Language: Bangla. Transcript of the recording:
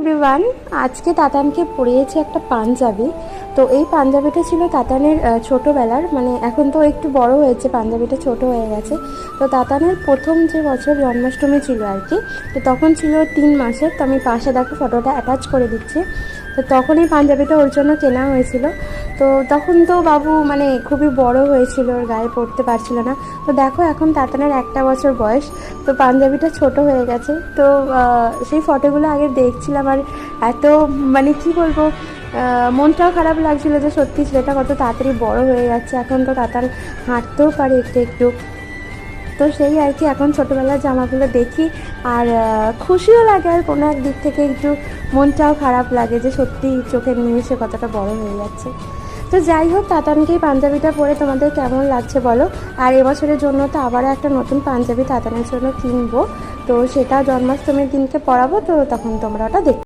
এভরিওয়ান, আজকে তাতানকে পরিয়েছে একটা পাঞ্জাবি। তো এই পাঞ্জাবিটা ছিল তাতানের ছোটোবেলার, মানে এখন তো একটু বড় হয়েছে, পাঞ্জাবিটা ছোট হয়ে গেছে। তো তাতানের প্রথম যে বছর জন্মাষ্টমী ছিল আর কি, তো তখন ছিল 3 মাসের। তো আমি পাশে দেখো ফটোটা অ্যাটাচ করে দিচ্ছি। তো তখন এই পাঞ্জাবিটা ওর জন্য কেনা হয়েছিল। তো তখন তো বাবু মানে খুবই বড় হয়েছিল, ওর গায়ে পড়তে পারছিল না। তো দেখো এখন তাতানের 1 বছর বয়স, তো পাঞ্জাবিটা ছোট হয়ে গেছে। তো সেই ফটোগুলো আগে দেখছিলাম, আর এত মানে কি বলবো, মনটাও খারাপ লাগছিলো যে সত্যি ছেলেটা কত তাড়াতাড়ি বড় হয়ে যাচ্ছে। এখন তো তাতান হাঁটতেও পারে একটু একটু। তো সেই আর কি, এখন ছোটোবেলার জামাগুলো দেখি আর খুশিও লাগে, আর কোনো এক দিক থেকে একটু মনটাও খারাপ লাগে যে সত্যি চোখের নিমেষে কতটা বড় হয়ে যাচ্ছে। তো যাই হোক, তাতানকে এই পাঞ্জাবিটা পরে তোমাদের কেমন লাগছে বলো। আর এবছরের জন্য তো আবারও একটা নতুন পাঞ্জাবি তাতানের জন্য কিনবো, তো সেটা জন্মাষ্টমীর দিনকে পরাবো। তো তখন তোমরা ওটা দেখতে